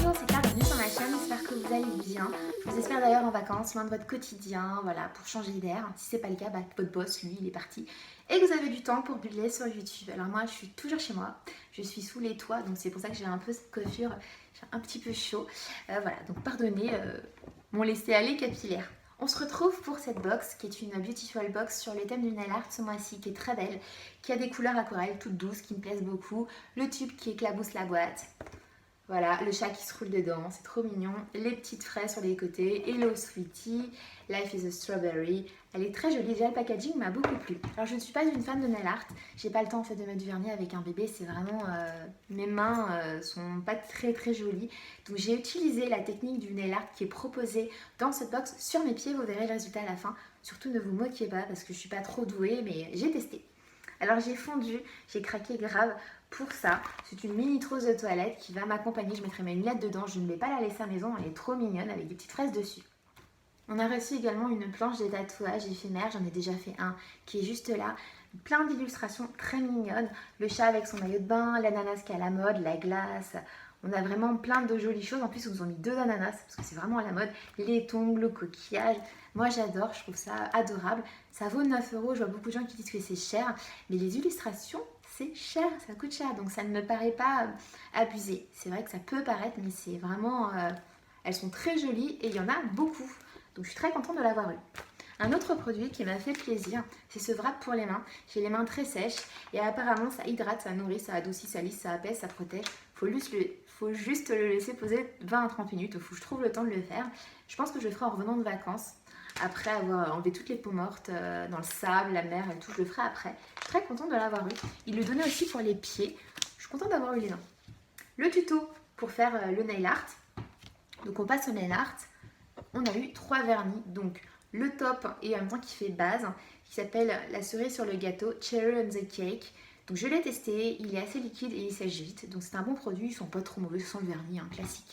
Bonjour, c'est Claire, bienvenue sur ma chaîne, j'espère que vous allez bien. Je vous espère d'ailleurs en vacances, loin de votre quotidien, voilà, pour changer d'air. Si c'est pas le cas, votre boss, lui, il est parti. Et que vous avez du temps pour buller sur YouTube. Alors moi, je suis toujours chez moi, je suis sous les toits, donc c'est pour ça que j'ai un peu cette coiffure, j'ai un petit peu chaud. Voilà, donc pardonnez mon laisser-aller capillaire. On se retrouve pour cette box qui est une Beautiful Box sur le thème du nail art ce mois-ci, qui est très belle, qui a des couleurs aquarelles toutes douces qui me plaisent beaucoup, le tube qui éclabousse la boîte. Voilà, le chat qui se roule dedans, c'est trop mignon. Les petites fraises sur les côtés. Hello Sweetie, Life is a Strawberry. Elle est très jolie, déjà le packaging m'a beaucoup plu. Alors je ne suis pas une fan de nail art, j'ai pas le temps en fait de mettre du vernis avec un bébé, c'est vraiment... mes mains sont pas très jolies. Donc j'ai utilisé la technique du nail art qui est proposée dans cette box sur mes pieds, vous verrez le résultat à la fin. Surtout ne vous moquez pas parce que je suis pas trop douée, mais j'ai testé. Alors j'ai fondu, j'ai craqué grave pour ça. C'est une mini trousse de toilette qui va m'accompagner. Je mettrai mes lunettes dedans, je ne vais pas la laisser à la maison, elle est trop mignonne avec des petites fraises dessus. On a reçu également une planche de tatouage éphémère, j'en ai déjà fait un qui est juste là. Plein d'illustrations très mignonnes. Le chat avec son maillot de bain, l'ananas qui est à la mode, la glace. On a vraiment plein de jolies choses. En plus, ils nous ont mis 2 ananas parce que c'est vraiment à la mode. Les tongs, le coquillage. Moi, j'adore. Je trouve ça adorable. Ça vaut 9 €. Je vois beaucoup de gens qui disent que c'est cher. Mais les illustrations, c'est cher. Ça coûte cher. Donc, ça ne me paraît pas abusé. C'est vrai que ça peut paraître, mais c'est vraiment... elles sont très jolies et il y en a beaucoup. Donc, je suis très contente de l'avoir eu. Un autre produit qui m'a fait plaisir, c'est ce wrap pour les mains. J'ai les mains très sèches et apparemment ça hydrate, ça nourrit, ça adoucit, ça lisse, ça apaise, ça protège. Faut juste le laisser poser 20 à 30 minutes, il faut que je trouve le temps de le faire. Je pense que je le ferai en revenant de vacances, après avoir enlevé toutes les peaux mortes dans le sable, la mer et tout, je le ferai après. Je suis très contente de l'avoir eu. Il le donnait aussi pour les pieds, je suis contente d'avoir eu les mains. Le tuto pour faire le nail art, donc on passe au nail art. On a eu 3 vernis, donc le top et en même temps qui fait base, qui s'appelle la cerise sur le gâteau, Cherry on the Cake. Donc je l'ai testé, il est assez liquide et il sèche vite, donc c'est un bon produit, ils sont pas trop mauvais, ce sont le vernis, un classique.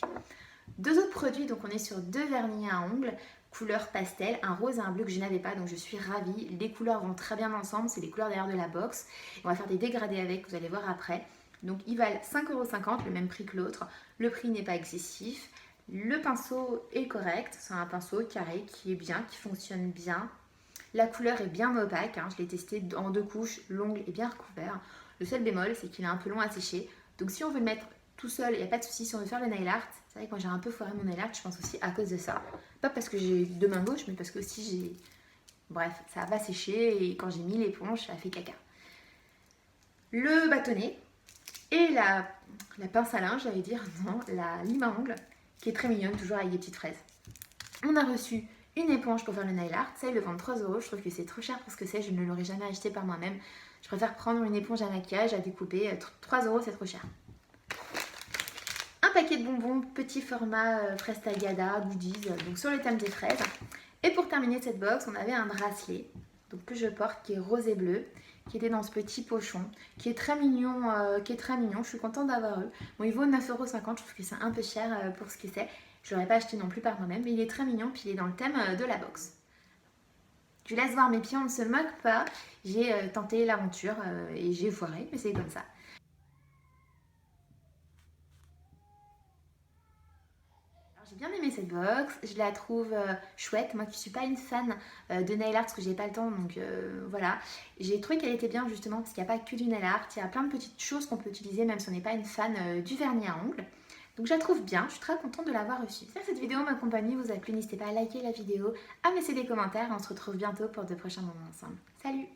2 autres produits, donc on est sur 2 vernis à ongles, couleur pastel, un rose et un bleu que je n'avais pas, donc je suis ravie. Les couleurs vont très bien ensemble, c'est les couleurs derrière de la box. On va faire des dégradés avec, vous allez voir après. Donc ils valent 5,50 €, le même prix que l'autre. Le prix n'est pas excessif. Le pinceau est correct, c'est un pinceau carré qui est bien, qui fonctionne bien. La couleur est bien opaque, je l'ai testé en 2 couches, l'ongle est bien recouvert. Le seul bémol, c'est qu'il est un peu long à sécher. Donc si on veut le mettre tout seul, il n'y a pas de souci. Si on veut faire le nail art, c'est vrai que quand j'ai un peu foiré mon nail art, je pense aussi à cause de ça. Pas parce que j'ai 2 mains gauches, mais parce que aussi j'ai... Bref, ça va sécher et quand j'ai mis l'éponge, ça a fait caca. Le bâtonnet et la pince à linge, j'allais dire, non, la lime à ongles, qui est très mignonne, toujours avec des petites fraises. On a reçu une éponge pour faire le nail art, ça ils le vendent 3 €, je trouve que c'est trop cher pour ce que c'est, je ne l'aurais jamais acheté par moi-même. Je préfère prendre une éponge à maquillage, à découper, 3 € c'est trop cher. Un paquet de bonbons, petit format fraise tagada, goodies, donc sur le thème des fraises. Et pour terminer cette box, on avait un bracelet donc, que je porte qui est rose et bleu, qui était dans ce petit pochon, qui est très mignon, je suis contente d'avoir eu. Bon, il vaut 9,50 €, je trouve que c'est un peu cher pour ce que c'est. Je ne l'aurais pas acheté non plus par moi-même, mais il est très mignon, puis il est dans le thème de la box. Je vous laisse voir mes pieds, on ne se moque pas. J'ai tenté l'aventure et j'ai foiré, mais c'est comme ça. J'ai bien aimé cette box, je la trouve chouette. Moi qui ne suis pas une fan de nail art parce que j'ai pas le temps, donc voilà. J'ai trouvé qu'elle était bien justement parce qu'il n'y a pas que du nail art, il y a plein de petites choses qu'on peut utiliser même si on n'est pas une fan du vernis à ongles. Donc je la trouve bien, je suis très contente de l'avoir reçue. Si cette vidéo m'a compagnie vous a plu, n'hésitez pas à liker la vidéo, à me laisser des commentaires et on se retrouve bientôt pour de prochains moments ensemble. Salut!